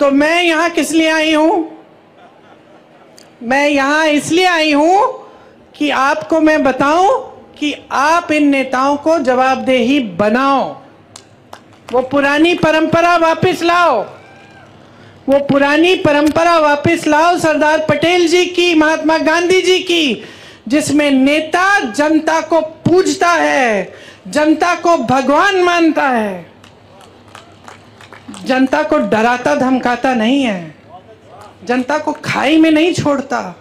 तो मैं यहाँ किस लिए आई हूँ? मैं यहाँ इसलिए आई हूँ कि आपको मैं बताऊं कि आप इन नेताओं को जवाबदेही बनाओ, वो पुरानी परंपरा वापस लाओ, वो पुरानी परंपरा वापस लाओ सरदार पटेल जी की, महात्मा गांधी जी की, जिसमें नेता जनता को पूजता है, जनता को भगवान मानता है, जनता को डराता धमकाता नहीं है, जनता को खाई में नहीं छोड़ता,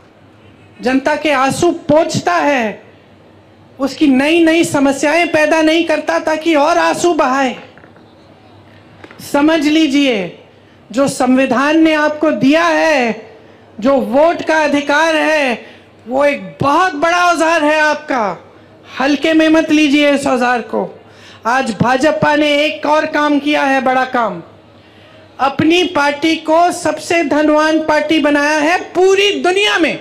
जनता के आंसू पोंछता है, उसकी नई नई समस्याएं पैदा नहीं करता ताकि और आंसू बहाए। समझ लीजिए, जो संविधान ने आपको दिया है, जो वोट का अधिकार है, वो एक बहुत बड़ा औजार है आपका। हल्के में मत लीजिए इस औजार को। आज भाजपा ने एक और काम किया है, बड़ा काम। अपनी पार्टी को सबसे धनवान पार्टी बनाया है पूरी दुनिया में।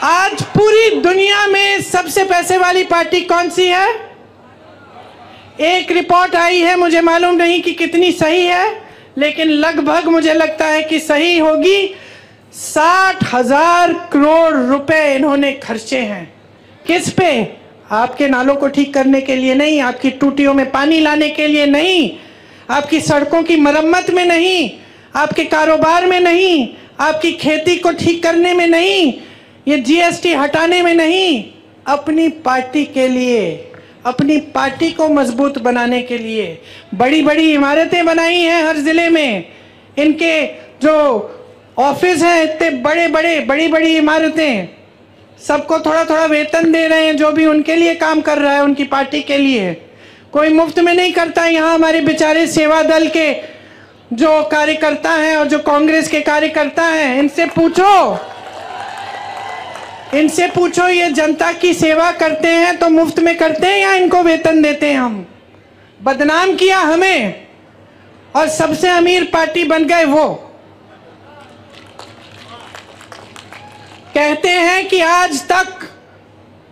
आज पूरी दुनिया में सबसे पैसे वाली पार्टी कौन सी है? एक रिपोर्ट आई है, मुझे मालूम नहीं कि कितनी सही है, लेकिन लगभग मुझे लगता है कि सही होगी। 60,000 करोड़ रुपए इन्होंने खर्चे हैं। किस पे? आपके नालों को ठीक करने के लिए नहीं, आपकी टूटियों में पानी लाने के लिए नहीं, आपकी सड़कों की मरम्मत में नहीं, आपके कारोबार में नहीं, आपकी खेती को ठीक करने में नहीं, ये जीएसटी हटाने में नहीं, अपनी पार्टी के लिए, अपनी पार्टी को मजबूत बनाने के लिए बड़ी बड़ी इमारतें बनाई हैं हर जिले में। इनके जो ऑफिस हैं इतने बड़े बड़े, बड़ी बड़ी इमारतें, सबको थोड़ा थोड़ा वेतन दे रहे हैं, जो भी उनके लिए काम कर रहा है उनकी पार्टी के लिए। कोई मुफ्त में नहीं करता। यहाँ हमारे बेचारे सेवा दल के जो कार्यकर्ता हैं और जो कांग्रेस के कार्यकर्ता हैं, इनसे पूछो ये जनता की सेवा करते हैं तो मुफ्त में करते हैं या इनको वेतन देते हैं? हम बदनाम किया हमें और सबसे अमीर पार्टी बन गए वो। कहते हैं कि आज तक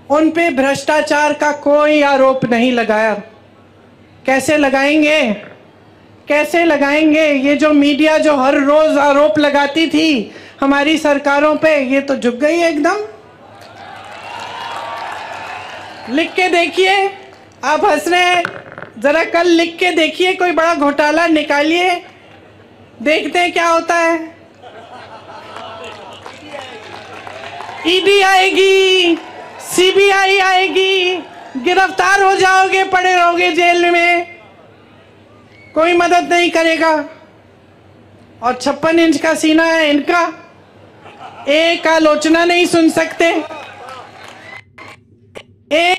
उन पे भ्रष्टाचार का कोई आरोप नहीं लगाया। कैसे लगाएंगे? कैसे लगाएंगे? ये जो मीडिया जो हर रोज आरोप लगाती थी हमारी सरकारों पे, ये तो झुक गई एकदम। लिख के देखिए, आप हंस रहे हैं, जरा कल लिख के देखिए, कोई बड़ा घोटाला निकालिए, देखते हैं क्या होता है। ईडी आएगी, सीबीआई आएगी, गिरफ्तार हो जाओगे, पड़े रहोगे जेल में, कोई मदद नहीं करेगा। और 56 इंच का सीना है इनका, एक आलोचना नहीं सुन सकते, एक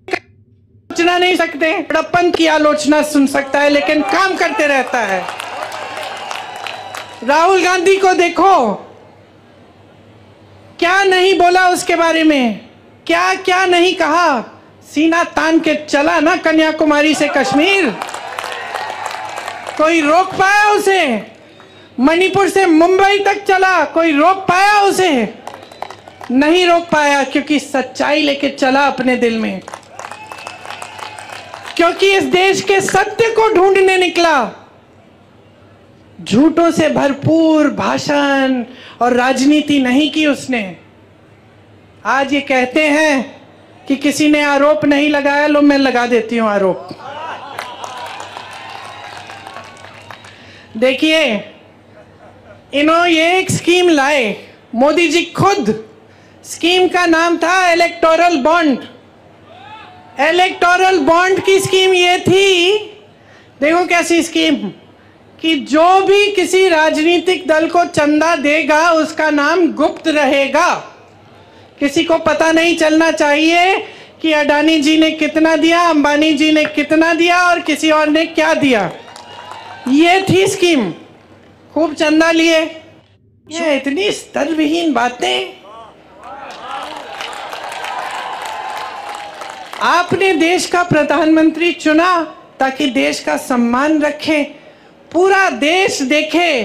आलोचना नहीं सकते। बड़प्पन की आलोचना सुन सकता है लेकिन काम करते रहता है। राहुल गांधी को देखो, क्या नहीं बोला उसके बारे में, क्या क्या नहीं कहा। सीना तान के चला ना कन्याकुमारी से कश्मीर, कोई रोक पाया उसे? मणिपुर से मुंबई तक चला, कोई रोक पाया उसे? नहीं रोक पाया, क्योंकि सच्चाई लेके चला अपने दिल में, क्योंकि इस देश के सत्य को ढूंढने निकला। झूठों से भरपूर भाषण और राजनीति नहीं की उसने। आज ये कहते हैं कि किसी ने आरोप नहीं लगाया, लो मैं लगा देती हूं आरोप। देखिए, इन्होंने ये एक स्कीम लाए, मोदी जी खुद। स्कीम का नाम था इलेक्टोरल बॉन्ड। इलेक्टोरल बॉन्ड की स्कीम ये थी, देखो कैसी स्कीम, कि जो भी किसी राजनीतिक दल को चंदा देगा उसका नाम गुप्त रहेगा। किसी को पता नहीं चलना चाहिए कि अडानी जी ने कितना दिया, अंबानी जी ने कितना दिया और किसी और ने क्या दिया। ये थी स्कीम। खूब चंदा लिए। ये इतनी स्तरविहीन बातें। आपने देश का प्रधानमंत्री चुना ताकि देश का सम्मान रखें, पूरा देश देखे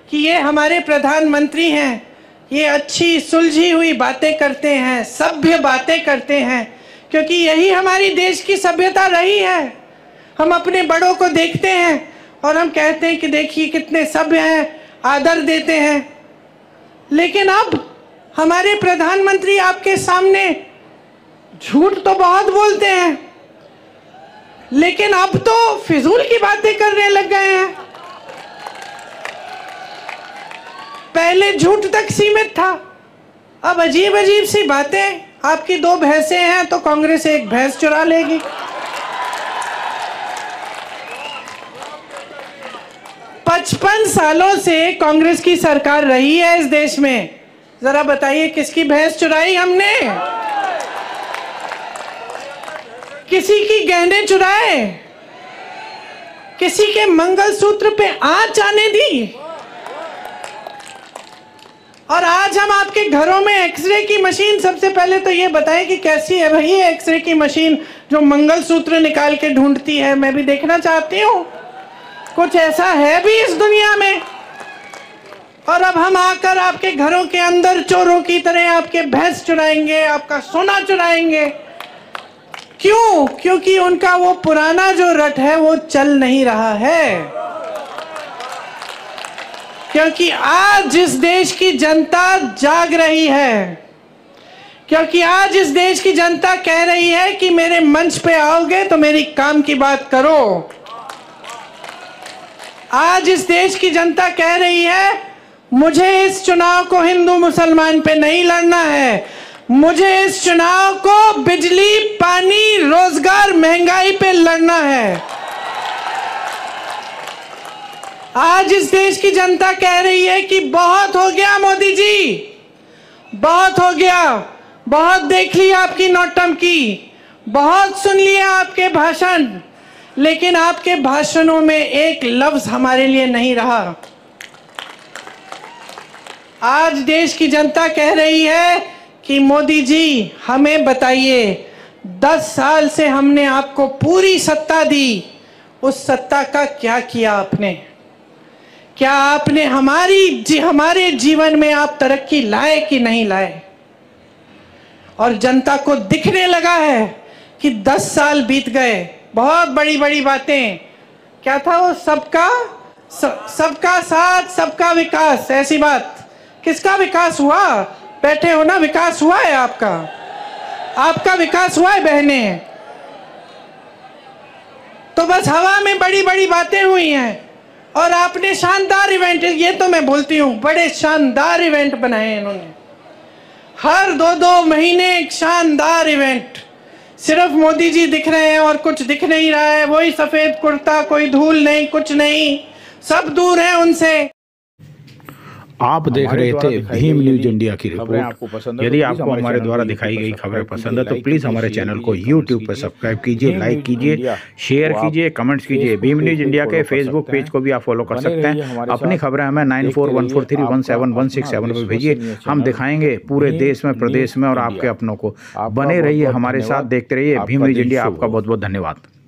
कि ये हमारे प्रधानमंत्री हैं, ये अच्छी सुलझी हुई बातें करते हैं, सभ्य बातें करते हैं, क्योंकि यही हमारी देश की सभ्यता रही है। हम अपने बड़ों को देखते हैं, और हम कहते हैं कि देखिए कितने सभ्य हैं, आदर देते हैं। लेकिन अब हमारे प्रधानमंत्री आपके सामने झूठ तो बहुत बोलते हैं, लेकिन अब तो फिजूल की बातें करने लग गए हैं। पहले झूठ तक सीमित था, अब अजीब अजीब सी बातें। आपकी 2 भैंसें हैं तो कांग्रेस 1 भैंस चुरा लेगी। पचपन सालों से कांग्रेस की सरकार रही है इस देश में। जरा बताइए किसकी भैंस चुराई हमने? किसी की गहने चुराए? किसी के मंगलसूत्र पे आंच आने दी? और आज हम आपके घरों में एक्सरे की मशीन, सबसे पहले तो ये बताएं कि कैसी है भाई ये एक्सरे की मशीन जो मंगलसूत्र निकाल के ढूंढती है? मैं भी देखना चाहती हूँ, कुछ ऐसा है भी इस दुनिया में? और अब हम आकर आपके घरों के अंदर चोरों की तरह आपके भैंस चुराएंगे, आपका सोना चुराएंगे। क्यों? क्योंकि उनका वो पुराना जो रट है वो चल नहीं रहा है। क्योंकि आज इस देश की जनता जाग रही है, क्योंकि आज इस देश की जनता कह रही है कि मेरे मंच पे आओगे तो मेरी काम की बात करो। आज इस देश की जनता कह रही है मुझे इस चुनाव को हिंदू मुसलमान पे नहीं लड़ना है, मुझे इस चुनाव को बिजली, पानी, रोजगार, महंगाई पे लड़ना है। आज इस देश की जनता कह रही है कि बहुत हो गया मोदी जी, बहुत हो गया, बहुत देख लिया आपकी नौटंकी, बहुत सुन लिया आपके भाषण, लेकिन आपके भाषणों में एक लफ्ज हमारे लिए नहीं रहा। आज देश की जनता कह रही है कि मोदी जी हमें बताइए, 10 साल से हमने आपको पूरी सत्ता दी, उस सत्ता का क्या किया आपने? क्या आपने हमारे जीवन में आप तरक्की लाए कि नहीं लाए? और जनता को दिखने लगा है कि 10 साल बीत गए, बहुत बड़ी बड़ी बातें, क्या था वो, सबका साथ सबका विकास, ऐसी बात। किसका विकास हुआ? बैठे हो ना, विकास हुआ है आपका, आपका विकास हुआ है बहने। तो बस हवा में बड़ी बड़ी बातें हुई हैं और आपने शानदार इवेंट, ये तो मैं बोलती हूँ, बड़े शानदार इवेंट बनाए इन्होंने। हर 2-2 महीने एक शानदार इवेंट। सिर्फ मोदी जी दिख रहे हैं और कुछ दिख नहीं रहा है, वही सफेद कुर्ता, कोई धूल नहीं, कुछ नहीं, सब दूर है उनसे। आप देख रहे थे भीम न्यूज इंडिया की रिपोर्ट। यदि आपको हमारे द्वारा दिखाई गई खबरें पसंद है तो प्लीज़ हमारे चैनल को YouTube पर सब्सक्राइब कीजिए, लाइक कीजिए, शेयर कीजिए, कमेंट्स कीजिए। भीम न्यूज इंडिया के फेसबुक पेज को भी आप फॉलो कर सकते हैं। अपनी खबरें हमें 9414317167 पर भेजिए, हम दिखाएंगे पूरे देश में, प्रदेश में और आपके अपनों को। बने रहिए हमारे साथ, देखते रहिए भीम न्यूज इंडिया। आपका बहुत बहुत धन्यवाद।